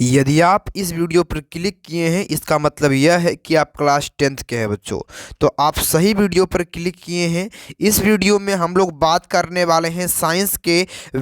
यदि आप इस वीडियो पर क्लिक किए हैं इसका मतलब यह है कि आप क्लास 10th के हैं बच्चों। तो आप सही वीडियो पर क्लिक किए हैं। इस वीडियो में हम लोग बात करने वाले हैं साइंस के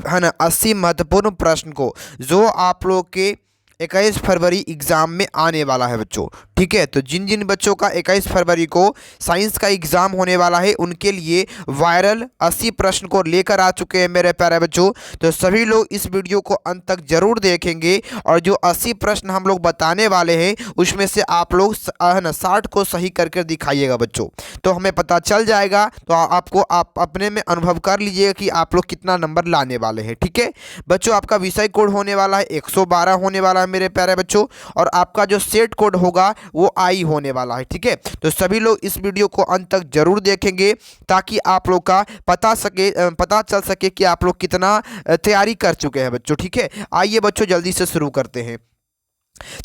है ना 80 महत्वपूर्ण प्रश्न को, जो आप लोग के 21 फरवरी एग्ज़ाम में आने वाला है बच्चों। ठीक है, तो जिन जिन बच्चों का 21 फरवरी को साइंस का एग्ज़ाम होने वाला है उनके लिए वायरल 80 प्रश्न को लेकर आ चुके हैं मेरे प्यारे बच्चों। तो सभी लोग इस वीडियो को अंत तक जरूर देखेंगे और जो 80 प्रश्न हम लोग बताने वाले हैं उसमें से आप लोग है ना 60 को सही करके दिखाइएगा बच्चों। तो हमें पता चल जाएगा, तो आपको आप अपने में अनुभव कर लीजिएगा कि आप लोग कितना नंबर लाने वाले हैं। ठीक है बच्चों, आपका विषय कोड होने वाला है 112 होने वाला है मेरे प्यारे बच्चों, और आपका जो सेट कोड होगा वो आई होने वाला है। ठीक है, तो सभी लोग इस वीडियो को अंत तक जरूर देखेंगे ताकि आप लोग का पता चल सके कि आप लोग कितना तैयारी कर चुके हैं बच्चों। ठीक है, आइए बच्चों जल्दी से शुरू करते हैं।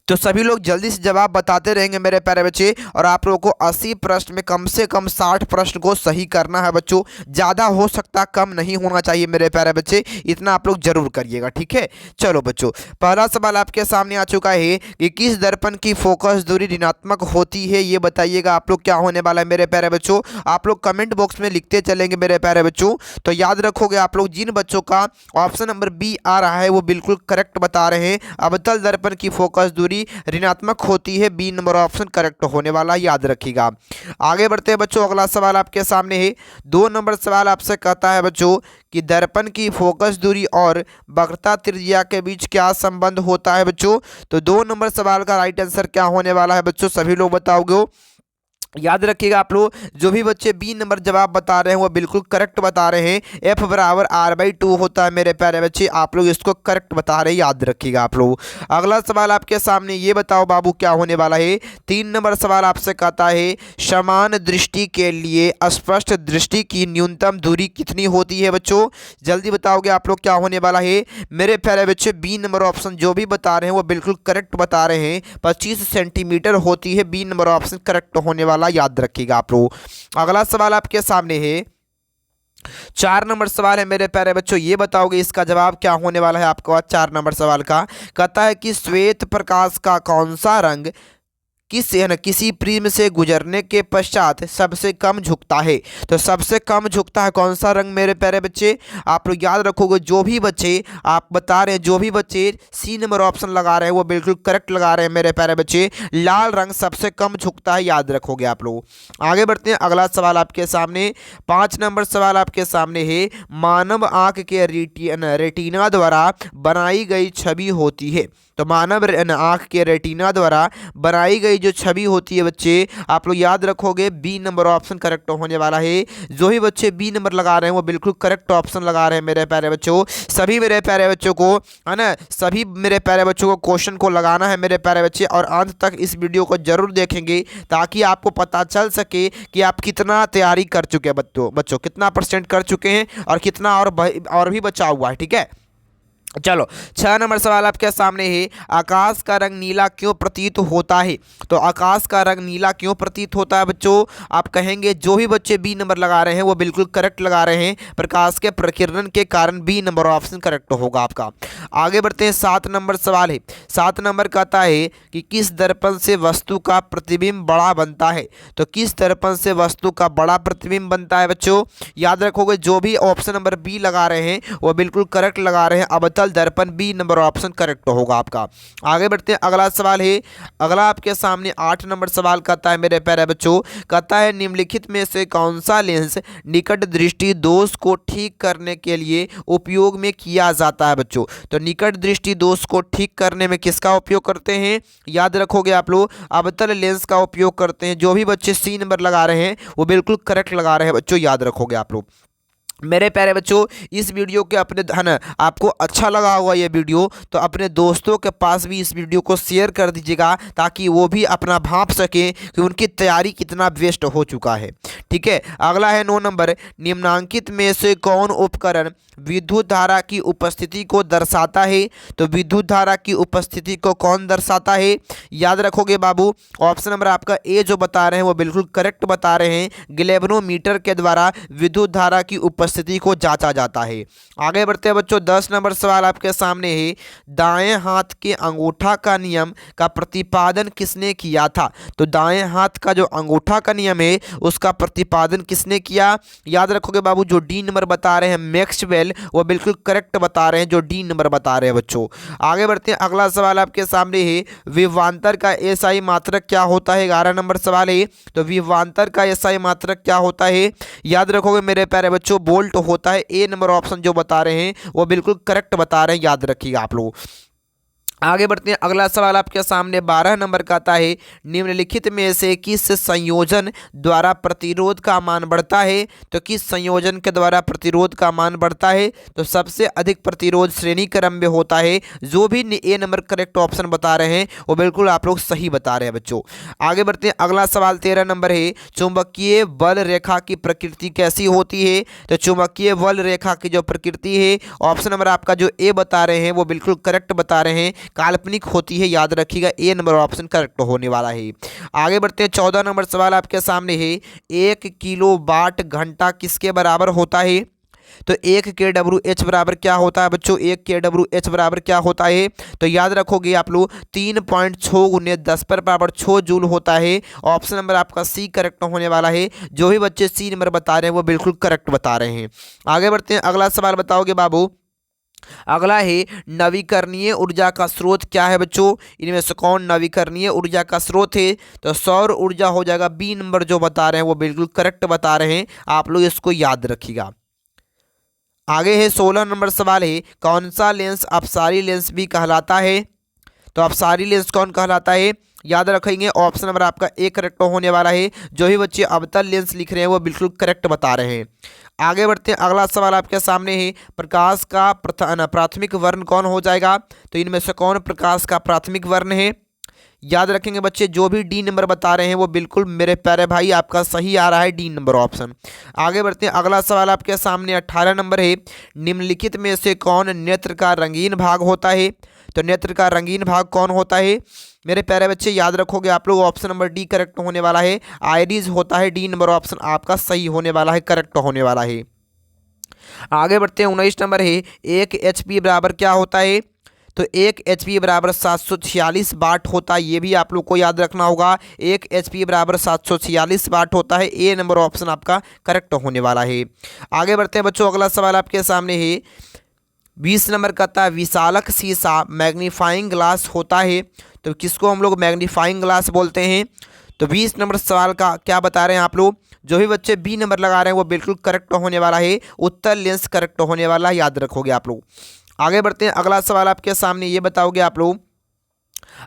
तो सभी लोग जल्दी से जवाब बताते रहेंगे मेरे प्यारे बच्चे, और आप लोगों को 80 प्रश्न में कम से कम 60 प्रश्न को सही करना है बच्चों। ज़्यादा हो सकता, कम नहीं होना चाहिए मेरे प्यारे बच्चे, इतना आप लोग जरूर करिएगा। ठीक है, चलो बच्चों, पहला सवाल आपके सामने आ चुका है कि किस दर्पण की फोकस दूरी ऋणात्मक होती है, ये बताइएगा आप लोग क्या होने वाला है मेरे प्यारे बच्चों। आप लोग कमेंट बॉक्स में लिखते चलेंगे मेरे प्यारे बच्चों। तो याद रखोगे आप लोग, जिन बच्चों का ऑप्शन नंबर बी आ रहा है वो बिल्कुल करेक्ट बता रहे हैं। अवतल दर्पण की फोकस दूरी ऋणात्मक होती है, बी नंबर ऑप्शन करेक्ट होने वाला, याद रखिएगा। आगे बढ़ते हैं बच्चों, अगला सवाल आपके सामने है। 2 नंबर सवाल आपसे कहता है बच्चों कि दर्पण की फोकस दूरी और वक्रता त्रिज्या के बीच क्या संबंध होता है बच्चों। तो 2 नंबर सवाल का राइट आंसर क्या होने वाला है बच्चों, सभी लोग बताओगे। याद रखिएगा आप लोग, जो भी बच्चे बी नंबर जवाब बता रहे हैं वो बिल्कुल करेक्ट बता रहे हैं। F बराबर R/2 होता है मेरे प्यारे बच्चे, आप लोग इसको करेक्ट बता रहे हैं, याद रखिएगा आप लोग। अगला सवाल आपके सामने, ये बताओ बाबू क्या होने वाला है। 3 नंबर सवाल आपसे कहता है समान दृष्टि के लिए स्पष्ट दृष्टि की न्यूनतम दूरी कितनी होती है बच्चों। जल्दी बताओगे आप लोग क्या होने वाला है मेरे प्यारे बच्चे। बी नंबर ऑप्शन जो भी बता रहे हैं वो बिल्कुल करेक्ट बता रहे हैं, 25 सेंटीमीटर होती है, बी नंबर ऑप्शन करेक्ट होने वाला, याद रखिएगा आप लोग। अगला सवाल आपके सामने है, 4 नंबर सवाल है मेरे प्यारे बच्चों, ये बताओगे इसका जवाब क्या होने वाला है आपका। 4 नंबर सवाल का कहता है कि श्वेत प्रकाश का कौन सा रंग किसी प्रिज्म से गुजरने के पश्चात सबसे कम झुकता है। तो सबसे कम झुकता है कौन सा रंग मेरे प्यारे बच्चे, आप लोग याद रखोगे। जो भी बच्चे आप बता रहे हैं, जो भी बच्चे सी नंबर ऑप्शन लगा रहे हैं वो बिल्कुल करेक्ट लगा रहे हैं मेरे प्यारे बच्चे, लाल रंग सबसे कम झुकता है, याद रखोगे आप लोग। आगे बढ़ते हैं, अगला सवाल आपके सामने 5 नंबर सवाल आपके सामने है। मानव आंख के रेटिना द्वारा बनाई गई छवि होती है। तो मानव आंख के रेटिना द्वारा बनाई गई जो छवि होती है बच्चे, आप लोग याद रखोगे, बी नंबर ऑप्शन करेक्ट होने वाला है। जो ही बच्चे बी नंबर लगा रहे हैं वो बिल्कुल करेक्ट ऑप्शन लगा रहे हैं मेरे प्यारे बच्चों। सभी मेरे प्यारे बच्चों को है ना, सभी मेरे प्यारे बच्चों को क्वेश्चन को लगाना है मेरे प्यारे बच्चे, और अंत तक इस वीडियो को जरूर देखेंगे ताकि आपको पता चल सके कि आप कितना तैयारी कर चुके हैं बच्चों, कितना % कर चुके हैं और कितना और भी बचा हुआ है। ठीक है, चलो 6 नंबर सवाल आपके सामने है। आकाश का रंग नीला क्यों प्रतीत होता है। तो आकाश का रंग नीला क्यों प्रतीत होता है बच्चों, आप कहेंगे। जो भी बच्चे बी नंबर लगा रहे हैं वो बिल्कुल करेक्ट लगा रहे हैं, प्रकाश के प्रकीर्णन के कारण, बी नंबर ऑप्शन करेक्ट होगा आपका। आगे बढ़ते हैं, 7 नंबर सवाल है। 7 नंबर कहता है कि किस दर्पण से वस्तु का प्रतिबिंब बड़ा बनता है। तो किस दर्पण से वस्तु का बड़ा प्रतिबिंब बनता है बच्चों, याद रखोगे। जो भी ऑप्शन नंबर बी लगा रहे हैं वो बिल्कुल करेक्ट लगा रहे हैं, अवतल दर्पण, बी नंबर ऑप्शन करेक्ट होगा आपका। आगे बढ़ते हैं, अगला सवाल है। अगला आपके सामने 8 नंबर सवाल कहता है मेरे प्यारे बच्चों, कहता है निम्नलिखित में से कौन सा लेंस निकट दृष्टि दोष को ठीक करने के लिए उपयोग में किया जाता है बच्चों। तो निकट दृष्टि दोष को ठीक करने में किसका उपयोग करते हैं, याद रखोगे आप लोग, अवतल लेंस का उपयोग करते हैं। जो भी बच्चे सी नंबर लगा रहे हैं वो बिल्कुल करेक्ट लगा रहे हैं बच्चों, याद रखोगे आप लोग। मेरे प्यारे बच्चों, इस वीडियो के अपने है ना, आपको अच्छा लगा होगा ये वीडियो, तो अपने दोस्तों के पास भी इस वीडियो को शेयर कर दीजिएगा ताकि वो भी अपना भांप सकें कि उनकी तैयारी कितना वेस्ट हो चुका है। ठीक है, अगला है 9 नंबर, निम्नांकित में से कौन उपकरण विद्युत धारा की उपस्थिति को दर्शाता है। तो विद्युत धारा की उपस्थिति को कौन दर्शाता है? याद रखोगे बाबू, ऑप्शन नंबर आपका ए जो बता रहे हैं वो बिल्कुल करेक्ट बता रहे हैं। गैल्वेनोमीटर के द्वारा विद्युत धारा की उपस्थिति को जांचा जाता है। आगे बढ़ते हैं बच्चों, 10 नंबर सवाल आपके सामने है। दाएं हाथ के अंगूठा का नियम का प्रतिपादन किसने किया था? तो दाएं हाथ का जो अंगूठा का नियम है उसका प्रतिपादन किसने किया? याद रखोगे बाबू, जो डी नंबर बता रहे हैं मैक्सवेल, वो बिल्कुल करेक्ट बता रहे हैं, जो डी नंबर बता रहे हैं बच्चों। आगे बढ़ते हैं, अगला सवाल आपके सामने है। विभवांतर का एसआई मात्रक क्या होता है? 11 नंबर सवाल है। तो विभवांतर का एसआई मात्रक क्या होता है? याद रखोगे मेरे प्यारे बच्चों, वोल्ट होता है। ए नंबर ऑप्शन जो बता रहे हैं वो बिल्कुल करेक्ट बता रहे हैं, याद रखिएगा आप लोग। आगे बढ़ते हैं, अगला सवाल आपके सामने 12 नंबर का आता है। निम्नलिखित में से किस संयोजन द्वारा प्रतिरोध का मान बढ़ता है? तो किस संयोजन के द्वारा प्रतिरोध का मान बढ़ता है? तो सबसे अधिक प्रतिरोध श्रेणी क्रम में होता है। जो भी ए नंबर करेक्ट ऑप्शन बता रहे हैं वो बिल्कुल आप लोग सही बता रहे हैं बच्चों। आगे बढ़ते हैं, अगला सवाल 13 नंबर है। चुंबकीय बल रेखा की प्रकृति कैसी होती है? तो चुंबकीय बल रेखा की जो प्रकृति है, ऑप्शन नंबर आपका जो ए बता रहे हैं वो बिल्कुल करेक्ट बता रहे हैं, काल्पनिक होती है। याद रखिएगा, ए नंबर ऑप्शन करेक्ट होने वाला है। आगे बढ़ते हैं, 14 नंबर सवाल आपके सामने है। 1 किलो वाट घंटा किसके बराबर होता है? तो 1 kWh बराबर क्या होता है बच्चों? 1 kWh बराबर क्या होता है? तो याद रखोगे आप लोग 3.6 गुने 10 पर बराबर 6 जूल होता है। ऑप्शन नंबर आपका सी करेक्ट होने वाला है। जो भी बच्चे सी नंबर बता रहे हैं वो बिल्कुल करेक्ट बता रहे हैं। आगे बढ़ते हैं, अगला सवाल बताओगे बाबू। अगला है, नवीकरणीय ऊर्जा का स्रोत क्या है बच्चों? इनमें से कौन नवीकरणीय ऊर्जा का स्रोत है? तो सौर ऊर्जा हो जाएगा। बी नंबर जो बता रहे हैं वो बिल्कुल करेक्ट बता रहे हैं, आप लोग इसको याद रखिएगा। आगे है 16 नंबर सवाल है। कौन सा लेंस अपसारी लेंस भी कहलाता है? तो अपसारी लेंस कौन कहलाता है? याद रखेंगे, ऑप्शन नंबर आपका ए करेक्ट होने वाला है। जो भी बच्चे अवतल लेंस लिख रहे हैं वो बिल्कुल करेक्ट बता रहे हैं। आगे बढ़ते हैं, अगला सवाल आपके सामने है। प्रकाश का प्राथमिक वर्ण कौन हो जाएगा? तो इनमें से कौन प्रकाश का प्राथमिक वर्ण है? याद रखेंगे बच्चे, जो भी डी नंबर बता रहे हैं वो बिल्कुल मेरे प्यारे भाई आपका सही आ रहा है, डी नंबर ऑप्शन। आगे बढ़ते हैं, अगला सवाल आपके सामने 18 नंबर है। निम्नलिखित में से कौन नेत्र का रंगीन भाग होता है? तो नेत्र का रंगीन भाग कौन होता है मेरे प्यारे बच्चे? याद रखोगे आप लोग, ऑप्शन नंबर डी करेक्ट होने वाला है। आइरिस होता है। डी नंबर ऑप्शन आपका सही होने वाला है, करेक्ट होने वाला है। आगे बढ़ते हैं, 19 नंबर है। 1 HP बराबर क्या होता है? तो 1 HP बराबर 746 वाट होता है। ये भी आप लोग को याद रखना होगा। 1 HP बराबर 746 वाट होता है। ए नंबर ऑप्शन आपका करेक्ट होने वाला है। आगे बढ़ते हैं बच्चों, अगला सवाल आपके सामने है। 20 नंबर का था, विशालक शीशा मैग्नीफाइंग ग्लास होता है। तो किसको हम लोग मैग्नीफाइंग ग्लास बोलते हैं? तो 20 नंबर सवाल का क्या बता रहे हैं आप लोग? जो भी बच्चे बी नंबर लगा रहे हैं वो बिल्कुल करेक्ट होने वाला है। उत्तर लेंस करेक्ट होने वाला है, याद रखोगे आप लोग। आगे बढ़ते हैं, अगला सवाल आपके सामने ये बताओगे आप लोग।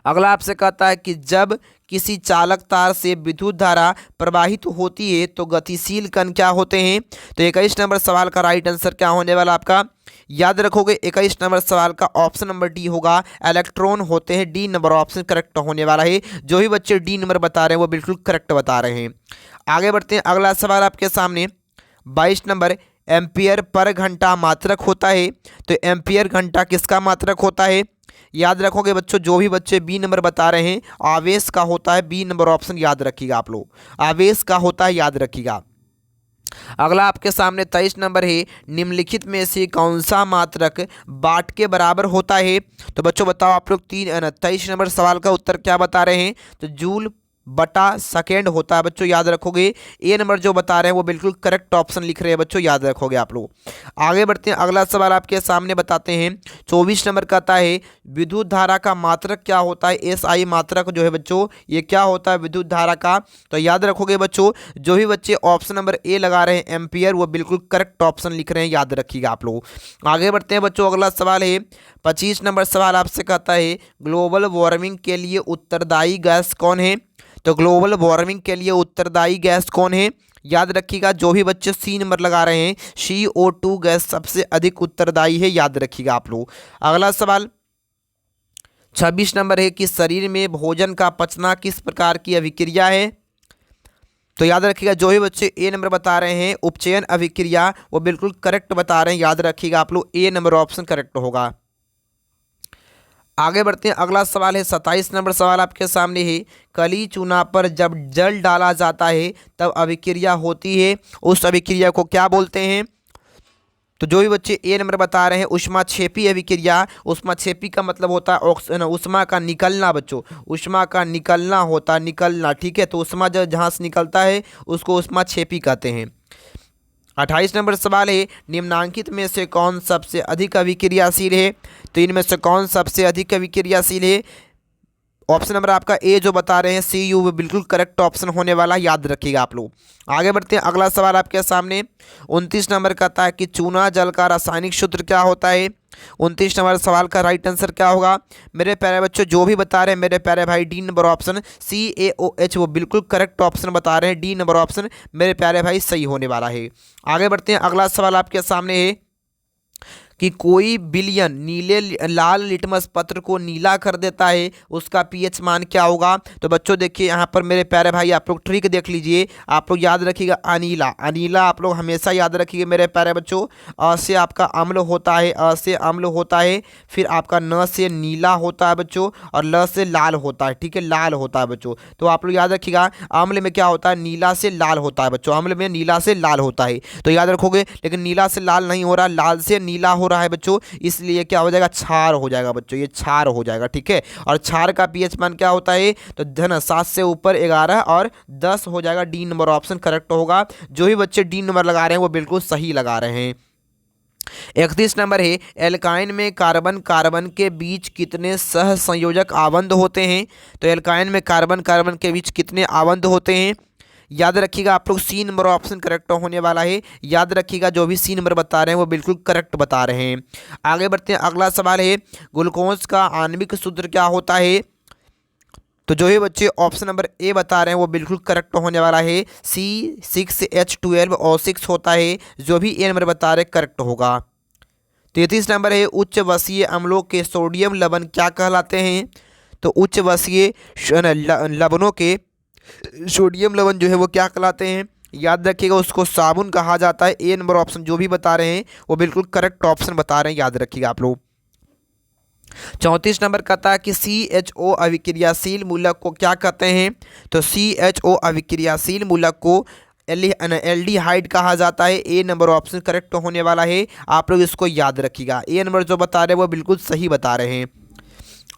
अगला आपसे कहता है कि जब किसी चालक तार से विद्युत धारा प्रवाहित होती है तो गतिशील कण क्या होते हैं? तो 21 नंबर सवाल का राइट आंसर क्या होने वाला आपका? याद रखोगे, 21 नंबर सवाल का ऑप्शन नंबर डी होगा। इलेक्ट्रॉन होते हैं। डी नंबर ऑप्शन करेक्ट होने वाला है। जो भी बच्चे डी नंबर बता रहे हैं वो बिल्कुल करेक्ट बता रहे हैं। आगे बढ़ते हैं, अगला सवाल आपके सामने 22 नंबर। एम्पियर पर घंटा मात्रक होता है। तो एम्पियर घंटा किसका मात्रक होता है? याद रखोगे बच्चों, जो भी बच्चे बी नंबर बता रहे हैं आवेश का होता है। बी नंबर ऑप्शन याद रखिएगा आप लोग, आवेश का होता है, याद रखिएगा। अगला आपके सामने 23 नंबर है। निम्नलिखित में से कौन सा मात्रक वाट के बराबर होता है? तो बच्चों बताओ आप लोग 23 नंबर सवाल का उत्तर क्या बता रहे हैं? तो जूल बटा सेकेंड होता है बच्चों, याद रखोगे। ए नंबर जो बता रहे हैं वो बिल्कुल करेक्ट ऑप्शन लिख रहे हैं बच्चों, याद रखोगे आप लोग। आगे बढ़ते हैं, अगला सवाल आपके सामने बताते हैं। 24 नंबर का आता है, विद्युत धारा का मात्रक क्या होता है? एसआई मात्रक जो है बच्चों, ये क्या होता है विद्युत धारा का? तो याद रखोगे बच्चों, जो भी बच्चे ऑप्शन नंबर ए लगा रहे हैं एम्पियर, वो बिल्कुल करेक्ट ऑप्शन लिख रहे हैं, याद रखिएगा आप लोग। आगे बढ़ते हैं बच्चों, अगला सवाल है 25 नंबर सवाल आपसे कहता है, ग्लोबल वार्मिंग के लिए उत्तरदायी गैस कौन है? तो ग्लोबल वार्मिंग के लिए उत्तरदायी गैस कौन है? याद रखिएगा, जो भी बच्चे सी नंबर लगा रहे हैं CO2 गैस सबसे अधिक उत्तरदायी है, याद रखिएगा आप लोग। अगला सवाल 26 नंबर है कि शरीर में भोजन का पचना किस प्रकार की अभिक्रिया है? तो याद रखिएगा जो भी बच्चे ए नंबर बता रहे हैं उपचयन अभिक्रिया वो बिल्कुल करेक्ट बता रहे हैं। याद रखिएगा आप लोग ए नंबर ऑप्शन करेक्ट होगा। आगे बढ़ते हैं, अगला सवाल है 27 नंबर सवाल आपके सामने है। कली चूना पर जब जल डाला जाता है तब अभिक्रिया होती है, उस अभिक्रिया को क्या बोलते हैं? तो जो भी बच्चे ए नंबर बता रहे हैं ऊष्माक्षेपी अभिक्रिया, ऊष्माक्षेपी का मतलब होता है ऊष्मा का निकलना बच्चों, ऊष्मा का निकलना होता है, निकलना, ठीक है। तो ऊष्मा जहाँ से निकलता है उसको ऊष्माक्षेपी कहते हैं। 28 नंबर सवाल है, निम्नांकित में से कौन सबसे अधिक अभिक्रियाशील है? तो इनमें से कौन सबसे अधिक अभिक्रियाशील है? ऑप्शन नंबर आपका ए जो बता रहे हैं Cu वो बिल्कुल करेक्ट ऑप्शन होने वाला, याद रखिएगा आप लोग। आगे बढ़ते हैं, अगला सवाल आपके सामने 29 नंबर कहता है कि चूना जल का रासायनिक सूत्र क्या होता है? 29 नंबर सवाल का राइट आंसर क्या होगा? मेरे प्यारे बच्चों जो भी बता रहे हैं मेरे प्यारे भाई डी नंबर ऑप्शन CaOH वो बिल्कुल करेक्ट ऑप्शन बता रहे हैं। डी नंबर ऑप्शन मेरे प्यारे भाई सही होने वाला है। आगे बढ़ते हैं, अगला सवाल आपके सामने है कि कोई बिलियन नीले लाल लिटमस पत्र को नीला कर देता है, उसका पीएच मान क्या होगा? तो बच्चों देखिए यहाँ पर मेरे प्यारे भाई आप लोग ट्रिक देख लीजिए, आप लोग याद रखिएगा अनीला, अनीला आप लोग हमेशा याद रखिएगा मेरे प्यारे बच्चों। अ से आपका अम्ल होता है, अ से अम्ल होता है, फिर आपका न से नीला होता है बच्चों, और ल से लाल होता है, ठीक है, लाल होता है बच्चों। तो आप लोग याद रखिएगा अम्ल में क्या होता है, नीला से लाल होता है बच्चों, अम्ल में नीला से लाल होता है, तो याद रखोगे। लेकिन नीला से लाल नहीं हो रहा, लाल से नीला हो रहा है बच्चों, इसलिए क्या हो जाएगा, क्षार हो जाएगा बच्चों, ये क्षार हो जाएगा, ठीक है। और क्षार का पीएच मान क्या होता है? तो धन 7 से ऊपर 11 और 10 हो जाएगा। डी नंबर ऑप्शन करेक्ट होगा। जो भी बच्चे डी नंबर लगा रहे हैं वो बिल्कुल सही लगा रहे हैं। 31 नंबर है, एल्काइन में कार्बन कार्बन के बीच कितने सह संयोजक आबंध होते हैं? तो एल्काइन में कार्बन कार्बन के बीच कितने आबंध होते हैं? याद रखिएगा आप लोग सी नंबर ऑप्शन करेक्ट होने वाला है। याद रखिएगा जो भी सी नंबर बता रहे हैं वो बिल्कुल करेक्ट बता रहे हैं। आगे बढ़ते हैं, अगला सवाल है ग्लूकोज का आणविक सूत्र क्या होता है? तो जो भी बच्चे ऑप्शन नंबर ए बता रहे हैं वो बिल्कुल करेक्ट होने वाला है। C6H12O6 होता है। जो भी ए नंबर बता रहे करेक्ट होगा। 33 नंबर है, उच्च वसीय अम्लों के सोडियम लवण क्या कहलाते हैं? तो उच्च वसीय लवणों के सोडियम लवण जो है वो क्या कहलाते हैं? याद रखिएगा उसको साबुन कहा जाता है। ए नंबर ऑप्शन जो भी बता रहे हैं वो बिल्कुल करेक्ट ऑप्शन बता रहे हैं, याद रखिएगा आप लोग। 34 नंबर कहता है कि CHO अभिक्रियाशील मूलक को क्या कहते हैं? तो CHO अभिक्रियाशील मूलक को एल्डिहाइड कहा जाता है। ए नंबर ऑप्शन करेक्ट होने वाला है, आप लोग इसको याद रखिएगा। ए नंबर जो बता रहे हैं वो बिल्कुल सही बता रहे हैं।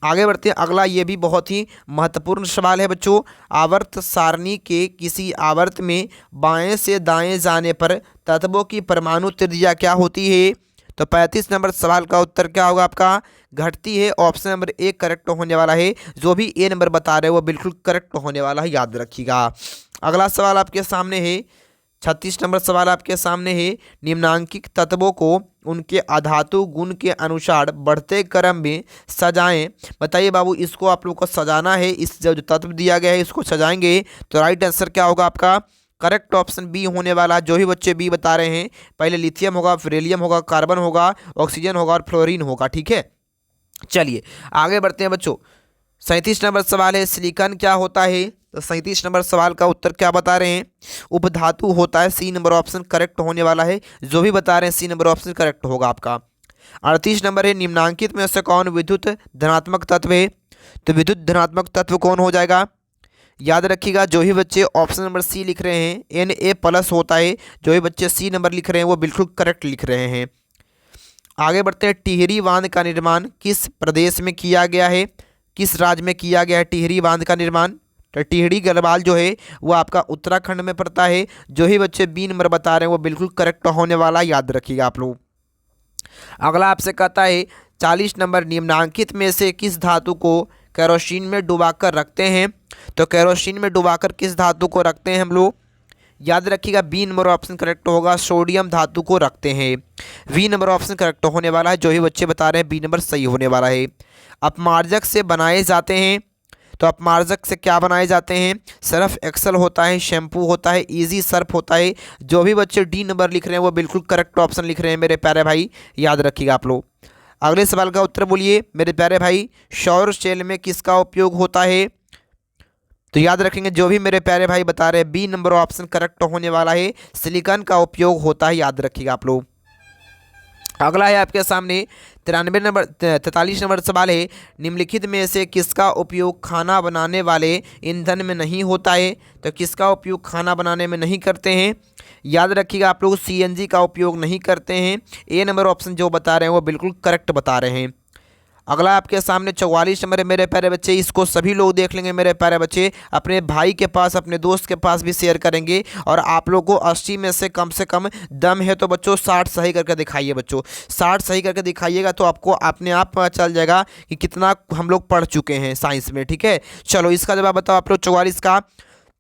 आगे बढ़ते हैं, अगला ये भी बहुत ही महत्वपूर्ण सवाल है बच्चों। आवर्त सारणी के किसी आवर्त में बाएं से दाएं जाने पर तत्वों की परमाणु त्रिज्या क्या होती है? तो 35 नंबर सवाल का उत्तर क्या होगा आपका? घटती है। ऑप्शन नंबर ए करेक्ट होने वाला है। जो भी ए नंबर बता रहे हैं वो बिल्कुल करेक्ट होने वाला है, याद रखिएगा। अगला सवाल आपके सामने है 36 नंबर सवाल आपके सामने है, निम्नांकित तत्वों को उनके अधातु गुण के अनुसार बढ़ते क्रम में सजाएं। बताइए बाबू, इसको आप लोग को सजाना है, इस जो तत्व दिया गया है इसको सजाएंगे। तो राइट आंसर क्या होगा आपका? करेक्ट ऑप्शन बी होने वाला। जो भी बच्चे बी बता रहे हैं, पहले लिथियम होगा, फिर हेलियम होगा, कार्बन होगा, ऑक्सीजन होगा और फ्लोरीन होगा, ठीक है। चलिए आगे बढ़ते हैं बच्चों। 37 नंबर सवाल है, सिलिकॉन क्या होता है? तो 37 नंबर सवाल का उत्तर क्या बता रहे हैं? उपधातु होता है। सी नंबर ऑप्शन करेक्ट होने वाला है। जो भी बता रहे हैं सी नंबर ऑप्शन करेक्ट होगा आपका। 38 नंबर है, निम्नांकित में से कौन विद्युत धनात्मक तत्व है? तो विद्युत धनात्मक तत्व कौन हो जाएगा? याद रखिएगा जो भी बच्चे ऑप्शन नंबर सी लिख रहे हैं Na+ होता है। जो भी बच्चे सी नंबर लिख रहे हैं वो बिल्कुल करेक्ट लिख रहे हैं। आगे बढ़ते हैं, टिहरी बांध का निर्माण किस प्रदेश में किया गया है? किस राज्य में किया गया है टिहरी बांध का निर्माण? तो टिहरी गढ़वाल जो है वो आपका उत्तराखंड में पड़ता है। जो ही बच्चे बी नंबर बता रहे हैं वो बिल्कुल करेक्ट होने वाला, याद रखिएगा आप लोग। अगला आपसे कहता है 40 नंबर, निम्नांकित में से किस धातु को केरोसिन में डुबाकर रखते हैं? तो केरोसिन में डुबाकर किस धातु को रखते हैं हम लोग? याद रखिएगा बी नंबर ऑप्शन करेक्ट होगा, सोडियम धातु को रखते हैं। बी नंबर ऑप्शन करेक्ट होने वाला है। जो ही बच्चे बता रहे हैं बी नंबर सही होने वाला है। अपमार्जक से बनाए जाते हैं। तो अपमार्जक से क्या बनाए जाते हैं? सर्फ एक्सल होता है, शैम्पू होता है, इजी सर्फ होता है। जो भी बच्चे डी नंबर लिख रहे हैं वो बिल्कुल करेक्ट ऑप्शन लिख रहे हैं मेरे प्यारे भाई, याद रखिएगा आप लोग। अगले सवाल का उत्तर बोलिए मेरे प्यारे भाई। सौर सेल में किसका उपयोग होता है? तो याद रखेंगे जो भी मेरे प्यारे भाई बता रहे हैं बी नंबर ऑप्शन करेक्ट होने वाला है, सिलिकॉन का उपयोग होता है, याद रखिएगा आप लोग। अगला है आपके सामने 43 नंबर सवाल है, निम्नलिखित में से किसका उपयोग खाना बनाने वाले ईंधन में नहीं होता है? तो किसका उपयोग खाना बनाने में नहीं करते हैं? याद रखिएगा आप लोग सीएनजी का उपयोग नहीं करते हैं। ए नंबर ऑप्शन जो बता रहे हैं वो बिल्कुल करेक्ट बता रहे हैं। अगला आपके सामने 44 नंबर है मेरे प्यारे बच्चे, इसको सभी लोग देख लेंगे मेरे प्यारे बच्चे, अपने भाई के पास अपने दोस्त के पास भी शेयर करेंगे। और आप लोगों को 80 में से कम दम है तो बच्चों 60 सही करके दिखाइए बच्चों, 60 सही करके दिखाइएगा तो आपको अपने आप पता चल जाएगा कि कितना हम लोग पढ़ चुके हैं साइंस में। ठीक है, चलो इसका जवाब बताओ आप लोग 44 का।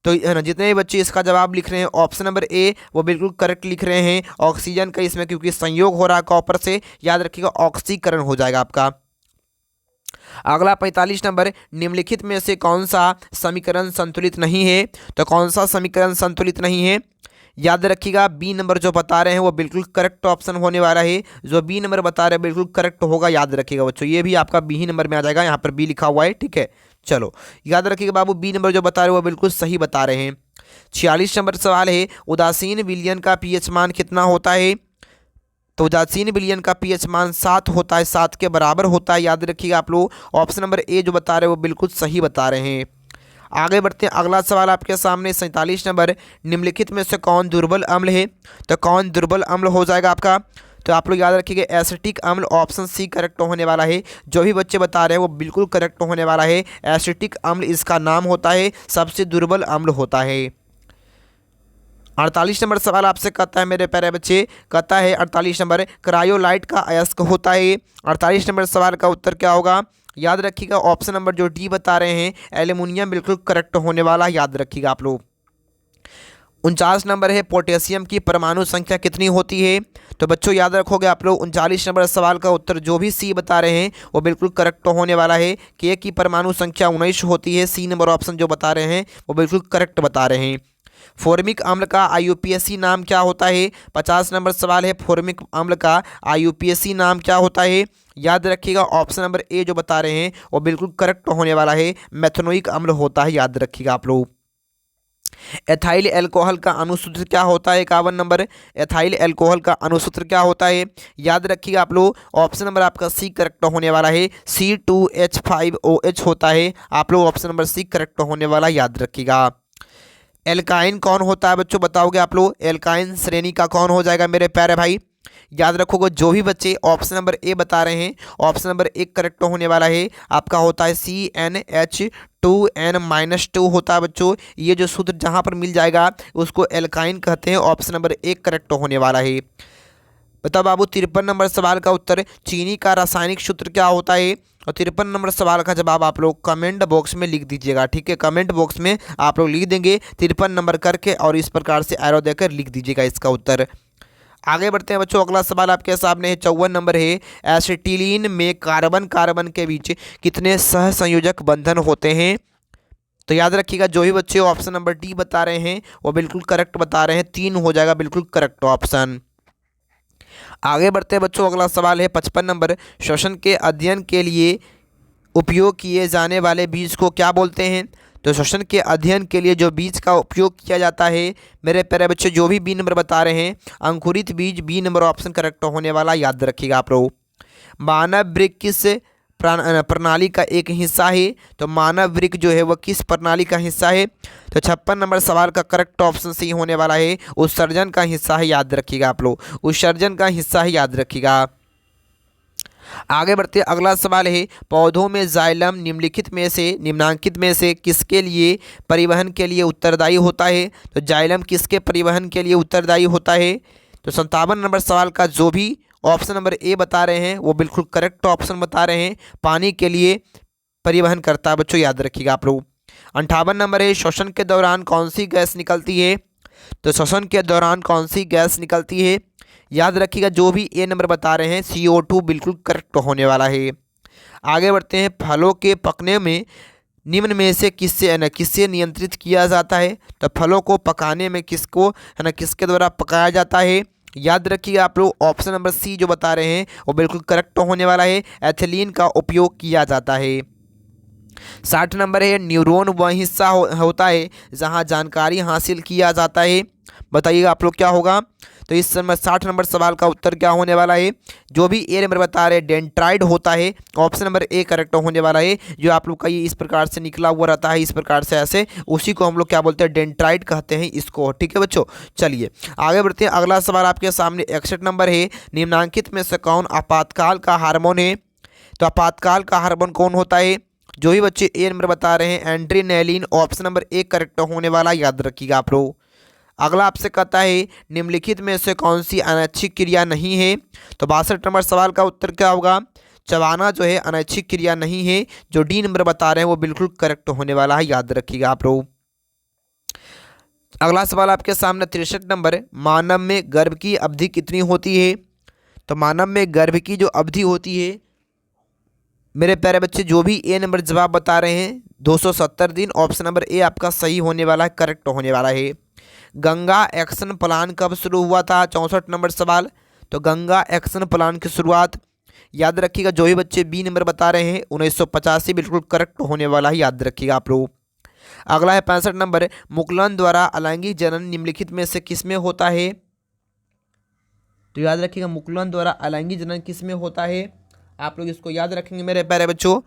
तो है ना, जितने भी बच्चे इसका जवाब लिख रहे हैं ऑप्शन नंबर ए वो बिल्कुल करेक्ट लिख रहे हैं, ऑक्सीजन का, इसमें क्योंकि संयोग हो रहा है कॉपर से, याद रखिएगा ऑक्सीकरण हो जाएगा आपका। अगला 45 नंबर, निम्नलिखित में से कौन सा समीकरण संतुलित नहीं है? तो कौन सा समीकरण संतुलित नहीं है? याद रखिएगा बी नंबर जो बता रहे हैं वो बिल्कुल करेक्ट ऑप्शन होने वाला है, जो बी नंबर बता रहे हैं बिल्कुल करेक्ट होगा, याद रखिएगा बच्चों, ये भी आपका बी ही नंबर में आ जाएगा, यहाँ पर बी लिखा हुआ है। ठीक है, चलो याद रखिएगा बाबू बी नंबर जो बता रहे हैं वो बिल्कुल सही बता रहे हैं। 46 नंबर सवाल है, उदासीन विलयन का पीएच मान कितना होता है? तो उदासीन विलयन का पीएच मान 7 होता है, 7 के बराबर होता है, याद रखिएगा आप लोग। ऑप्शन नंबर ए जो बता रहे हैं वो बिल्कुल सही बता रहे हैं। आगे बढ़ते हैं, अगला सवाल आपके सामने 47 नंबर, निम्नलिखित में से कौन दुर्बल अम्ल है? तो कौन दुर्बल अम्ल हो जाएगा आपका? तो आप लोग याद रखिएगा एसिटिक अम्ल, ऑप्शन सी करेक्ट होने वाला है। जो भी बच्चे बता रहे हैं वो बिल्कुल करेक्ट होने वाला है, एसिटिक अम्ल इसका नाम होता है, सबसे दुर्बल अम्ल होता है। 48 नंबर सवाल आपसे कहता है मेरे प्यारे बच्चे, कहता है 48 नंबर, क्रायोलाइट का अयस्क होता है। 48 नंबर सवाल का उत्तर क्या होगा? याद रखिएगा ऑप्शन नंबर जो डी बता रहे हैं एल्युमिनियम बिल्कुल करेक्ट होने वाला, याद रखिएगा आप लोग। 49 नंबर है, पोटेशियम की परमाणु संख्या कितनी होती है? तो बच्चों याद रखोगे आप लोग 39 नंबर सवाल का उत्तर जो भी सी बता रहे हैं वो बिल्कुल करेक्ट होने वाला है, के की परमाणु संख्या 19 होती है। सी नंबर ऑप्शन जो बता रहे हैं वो बिल्कुल करेक्ट बता रहे हैं। फॉर्मिक अम्ल का आईयूपीएसी नाम क्या होता है? 50 नंबर सवाल है, फॉर्मिक अम्ल का आईयूपीएसी नाम क्या होता है? याद रखिएगा ऑप्शन नंबर ए जो बता रहे हैं वो बिल्कुल करेक्ट होने वाला है, मेथनोइक अम्ल होता है, याद रखिएगा आप लोग। एथाइल एल्कोहल का अणुसूत्र क्या होता है? 51 नंबर, एथाइल एल्कोहल का अणुसूत्र क्या होता है? याद रखिएगा आप लोग, ऑप्शन नंबर आपका सी करेक्ट होने वाला है, C2H5OH होता है, आप लोग ऑप्शन नंबर सी करेक्ट होने वाला, याद रखिएगा। एल्काइन कौन होता है बच्चों, बताओगे आप लोग? एल्काइन श्रेणी का कौन हो जाएगा मेरे प्यारे भाई? याद रखोगे जो भी बच्चे ऑप्शन नंबर ए बता रहे हैं, ऑप्शन नंबर एक करेक्ट होने वाला है, आपका होता है CnH2n-2 होता है बच्चों। ये जो सूत्र जहां पर मिल जाएगा उसको एल्काइन कहते हैं, ऑप्शन नंबर एक करेक्ट होने वाला है। बताओ बाबू 53 नंबर सवाल का उत्तर, चीनी का रासायनिक सूत्र क्या होता है? और 53 नंबर सवाल का जवाब आप लोग कमेंट बॉक्स में लिख दीजिएगा। ठीक है, कमेंट बॉक्स में आप लोग लिख देंगे 53 नंबर करके और इस प्रकार से एरो देकर लिख दीजिएगा इसका उत्तर। आगे बढ़ते हैं बच्चों, अगला सवाल आपके सामने है 54 नंबर है, एसिटिलीन में कार्बन कार्बन के बीच कितने सहसंयोजक बंधन होते हैं? तो याद रखिएगा जो भी बच्चे ऑप्शन नंबर डी बता रहे हैं वो बिल्कुल करेक्ट बता रहे हैं, 3 हो जाएगा बिल्कुल करेक्ट ऑप्शन। आगे बढ़ते हैं बच्चों, अगला सवाल है 55 नंबर, श्वसन के अध्ययन के लिए उपयोग किए जाने वाले बीज को क्या बोलते हैं? तो श्वसन के अध्ययन के लिए जो बीज का उपयोग किया जाता है मेरे प्यारे बच्चे, जो भी बी नंबर बता रहे हैं अंकुरित बीज, बी नंबर ऑप्शन करेक्ट होने वाला, याद रखिएगा आप लोग। मानव वृक्क किस प्रणाली का एक हिस्सा है? तो मानव वृक्क जो है वह किस प्रणाली का हिस्सा है? तो 56 नंबर सवाल का करेक्ट ऑप्शन सही होने वाला है, उत्सर्जन का हिस्सा है, याद रखिएगा आप लोग, उत्सर्जन का हिस्सा है, याद रखिएगा। आगे बढ़ते अगला सवाल है, पौधों में जाइलम निम्नांकित में से किसके लिए परिवहन के लिए उत्तरदायी होता है? तो जाइलम किसके परिवहन के लिए उत्तरदायी होता है? तो 57 नंबर सवाल का जो भी ऑप्शन नंबर ए बता रहे हैं वो बिल्कुल करेक्ट ऑप्शन बता रहे हैं, पानी के लिए परिवहन करता है बच्चों, याद रखिएगा आप लोग। 58 नंबर है, श्वसन के दौरान कौन सी गैस निकलती है? तो श्वसन के दौरान कौन सी गैस निकलती है? याद रखिएगा जो भी ए नंबर बता रहे हैं CO2 बिल्कुल करेक्ट होने वाला है। आगे बढ़ते हैं, फलों के पकने में निम्न में से किससे नियंत्रित किया जाता है? तो फलों को पकाने में किसके द्वारा पकाया जाता है? याद रखिएगा आप लोग ऑप्शन नंबर सी जो बता रहे हैं वो बिल्कुल करेक्ट होने वाला है, एथिलीन का उपयोग किया जाता है। 60 नंबर है न्यूरॉन वह हिस्सा होता है जहां जानकारी हासिल किया जाता है। बताइएगा आप लोग क्या होगा। तो इस समय 60 नंबर सवाल का उत्तर क्या होने वाला है, जो भी ए नंबर बता रहे डेंड्राइट होता है, ऑप्शन नंबर ए करेक्ट होने वाला है। जो आप लोग का ये इस प्रकार से निकला हुआ रहता है, इस प्रकार से ऐसे, उसी को हम लोग क्या बोलते हैं, डेंड्राइट कहते हैं इसको। ठीक है बच्चों, चलिए आगे बढ़ते हैं। अगला सवाल आपके सामने 61 नंबर है, निम्नांकित में से कौन आपातकाल का हार्मोन है। तो आपातकाल का हार्मोन कौन होता है, जो भी बच्चे ए नंबर बता रहे हैं adrenaline, option number A correct होने वाला, याद रखिएगा आप लोग। अगला आपसे कहता है निम्नलिखित में से कौन सी अनैच्छिक क्रिया नहीं है। तो 62 नंबर सवाल का उत्तर क्या होगा, चबाना जो है अनैच्छिक क्रिया नहीं है। जो डी नंबर बता रहे हैं वो बिल्कुल करेक्ट होने वाला है, याद रखिएगा आप लोग। अगला सवाल आपके सामने 63 नंबर, मानव में गर्भ की अवधि कितनी होती है। तो मानव में गर्भ की जो अवधि होती है मेरे प्यारे बच्चे, जो भी ए नंबर जवाब बता रहे हैं 270 दिन, ऑप्शन नंबर ए आपका सही होने वाला है, करेक्ट होने वाला है। गंगा एक्शन प्लान कब शुरू हुआ था, 64 नंबर सवाल। तो गंगा एक्शन प्लान की शुरुआत, याद रखिएगा जो भी बच्चे बी नंबर बता रहे हैं 1985, बिल्कुल करेक्ट होने वाला है, याद रखिएगा आप लोग। अगला है 65 नंबर, मुकुलन द्वारा अलैंगिक जनन निम्नलिखित में से किसमें होता है। तो याद रखिएगा मुकुलन द्वारा अलैंगिक जनन किसमें होता है, आप लोग इसको याद रखेंगे मेरे प्यारे बच्चों,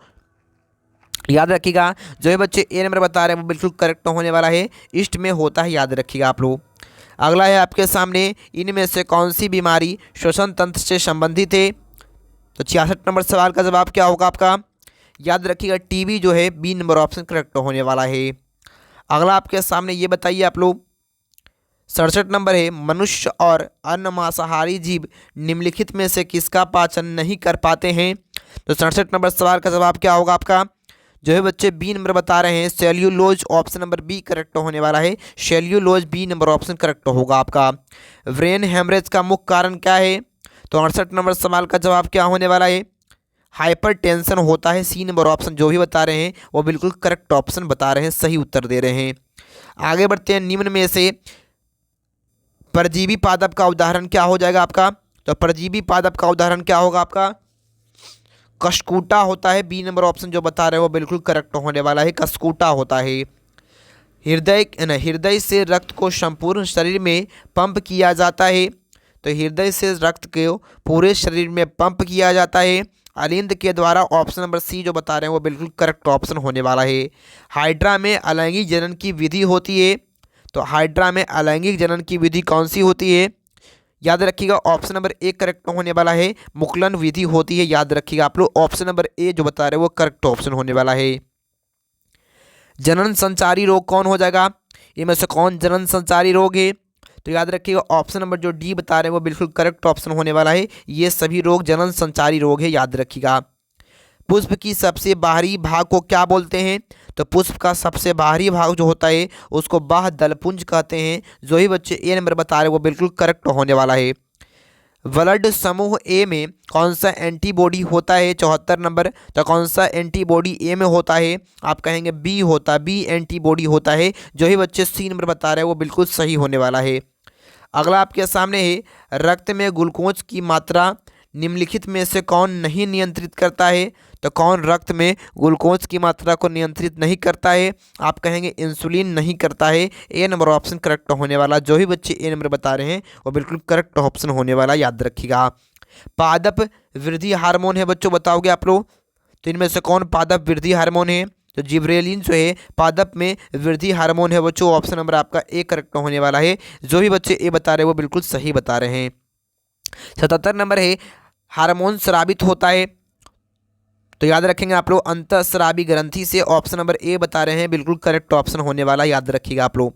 याद रखिएगा जो ये बच्चे ए नंबर बता रहे हैं वो बिल्कुल करेक्ट होने वाला है, ईस्ट में होता है, याद रखिएगा आप लोग। अगला है आपके सामने, इनमें से कौन सी बीमारी श्वसन तंत्र से संबंधित है। तो 66 नंबर सवाल का जवाब क्या होगा आपका, याद रखिएगा टीबी जो है, बी नंबर ऑप्शन करेक्ट होने वाला है। अगला आपके सामने ये बताइए आप लोग, 67 नंबर है, मनुष्य और अन्य मांसाहारी जीव निम्नलिखित में से किसका पाचन नहीं कर पाते हैं। तो 67 नंबर सवाल का जवाब क्या होगा आपका, जो है बच्चे बी नंबर बता रहे हैं cellulose, option number B correct होने वाला है, cellulose B number option correct होगा आपका। ब्रेन हेमरेज का मुख्य कारण क्या है। तो 68 नंबर सवाल का जवाब क्या होने वाला है, हाइपरटेंशन होता है, सी नंबर ऑप्शन जो भी बता रहे हैं वो बिल्कुल करेक्ट ऑप्शन बता रहे हैं, सही उत्तर दे रहे हैं। आगे बढ़ते हैं, निम्न में से परजीवी पादप का उदाहरण क्या हो जाएगा आपका। तो परजीवी पादप का उदाहरण क्या होगा आपका, कस्कूटा होता है, बी नंबर ऑप्शन जो बता रहे हैं वो बिल्कुल करेक्ट होने वाला है, कस्कूटा होता है। हृदय से रक्त को संपूर्ण शरीर में पंप किया जाता है। तो हृदय से रक्त को पूरे शरीर में पंप किया जाता है अलिंद के द्वारा, ऑप्शन नंबर सी जो बता रहे हैं वो बिल्कुल करेक्ट ऑप्शन होने वाला है। हाइड्रा में अलैंगिक जनन की विधि होती है। तो हाइड्रा में अलैंगिक जनन की विधि कौन सी होती है, याद रखिएगा ऑप्शन नंबर ए करेक्ट होने वाला है, मुकुलन विधि होती है, याद रखिएगा आप लोग, ऑप्शन नंबर ए जो बता रहे हैं वो करेक्ट ऑप्शन होने वाला है। जनन संचारी रोग कौन हो जाएगा, इनमें से कौन जनन संचारी रोग है। तो याद रखिएगा ऑप्शन नंबर जो डी बता रहे हैं वो बिल्कुल करेक्ट ऑप्शन होने वाला है, ये सभी रोग जनन संचारी रोग है, याद रखिएगा। पुष्प की सबसे बाहरी भाग को क्या बोलते हैं। तो पुष्प का सबसे बाहरी भाग जो होता है उसको बाह्य दलपुंज कहते हैं, जो ही बच्चे ए नंबर बता रहे हैं वो बिल्कुल करेक्ट होने वाला है। ब्लड समूह ए में कौन सा एंटीबॉडी होता है, 74 नंबर। तो कौन सा एंटीबॉडी ए में होता है, आप कहेंगे बी होता, बी एंटीबॉडी होता है, जो ही बच्चे सी नंबर बता रहे हैं वो बिल्कुल सही होने वाला है। अगला आपके सामने है, रक्त में ग्लूकोज की मात्रा निम्नलिखित में से कौन नहीं नियंत्रित करता है। तो कौन रक्त में ग्लूकोज की मात्रा को नियंत्रित नहीं करता है, आप कहेंगे इंसुलिन नहीं करता है, ए नंबर ऑप्शन करेक्ट होने वाला, जो भी बच्चे ए नंबर बता रहे हैं वो बिल्कुल करेक्ट ऑप्शन होने वाला, याद रखिएगा। पादप वृद्धि हार्मोन है बच्चों, बताओगे आप लोग, तो इनमें से कौन पादप वृद्धि हार्मोन है। तो जिब्रेलिन जो है पादप में वृद्धि हार्मोन है बच्चों, ऑप्शन नंबर आपका ए करेक्ट होने वाला है, जो भी बच्चे ए बता रहे हैं वो बिल्कुल सही बता रहे हैं। 77 नंबर है, हार्मोन स्रावित होता है। तो याद रखेंगे आप लोग अंतःस्रावी ग्रंथि से, ऑप्शन नंबर ए बता रहे हैं बिल्कुल करेक्ट ऑप्शन होने वाला, याद रखिएगा आप लोग।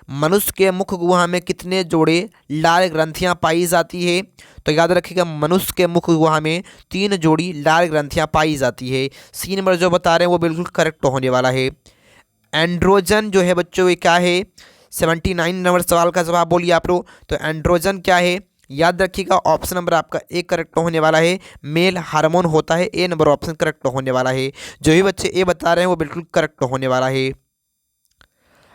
मनुष्य के मुख गुहा में कितने जोड़े लाल ग्रंथियां पाई जाती है। तो याद रखिएगा मनुष्य के मुख गुहा में 3 जोड़ी लाल ग्रंथियां पाई जाती है, सी नंबर जो बता रहे हैं वो बिल्कुल करेक्ट होने वाला है। एंड्रोजन जो है बच्चों ये क्या है, 79 नंबर सवाल का जवाब बोलिए आप लोग। तो एंड्रोजन क्या है, याद रखिएगा ऑप्शन नंबर आपका ए करेक्ट होने वाला है, मेल हार्मोन होता है, ए नंबर ऑप्शन करेक्ट होने वाला है, जो ही बच्चे ए बता रहे हैं वो बिल्कुल करेक्ट होने वाला है।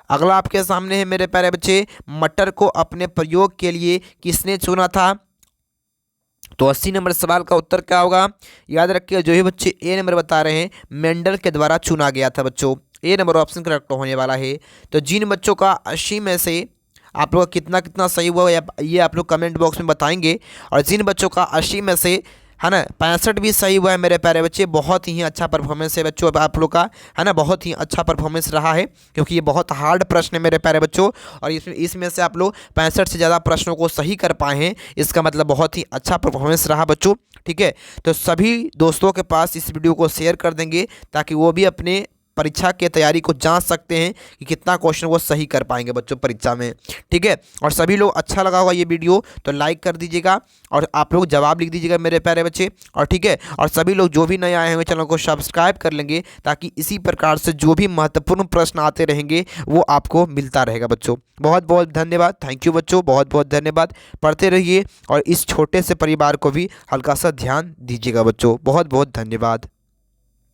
अगला आपके सामने है मेरे प्यारे बच्चे, मटर को अपने प्रयोग के लिए किसने चुना था। तो 80 नंबर सवाल का उत्तर क्या होगा? याद रखिए जो ही बच्चे ए नंबर बता रहे हैं मेंडल के द्वारा चुना गया था बच्चों। ए नंबर ऑप्शन करेक्ट होने वाला है। तो जिन बच्चों का 80 में से आप लोग का कितना कितना सही हुआ ये आप लोग कमेंट बॉक्स में बताएंगे। और जिन बच्चों का 80 में से है ना 65 भी सही हुआ है मेरे प्यारे बच्चे, बहुत ही अच्छा परफॉर्मेंस है बच्चों आप लोग का, है ना। बहुत ही अच्छा परफॉर्मेंस रहा है क्योंकि ये बहुत हार्ड प्रश्न है मेरे प्यारे बच्चों। और इसमें से आप लोग 65 से ज़्यादा प्रश्नों को सही कर पाए हैं, इसका मतलब बहुत ही अच्छा परफॉर्मेंस रहा बच्चों। ठीक है, तो सभी दोस्तों के पास इस वीडियो को शेयर कर देंगे ताकि वो भी अपने परीक्षा की तैयारी को जांच सकते हैं कि कितना क्वेश्चन वो सही कर पाएंगे बच्चों परीक्षा में। ठीक है, और सभी लोग अच्छा लगा होगा ये वीडियो तो लाइक कर दीजिएगा और आप लोग जवाब लिख दीजिएगा मेरे प्यारे बच्चे। और ठीक है, और सभी लोग जो भी नए आए होंगे चैनल को सब्सक्राइब कर लेंगे ताकि इसी प्रकार से जो भी महत्वपूर्ण प्रश्न आते रहेंगे वो आपको मिलता रहेगा बच्चों। बहुत बहुत धन्यवाद, थैंक यू बच्चों, बहुत बहुत धन्यवाद। पढ़ते रहिए और इस छोटे से परिवार को भी हल्का सा ध्यान दीजिएगा बच्चों। बहुत बहुत धन्यवाद।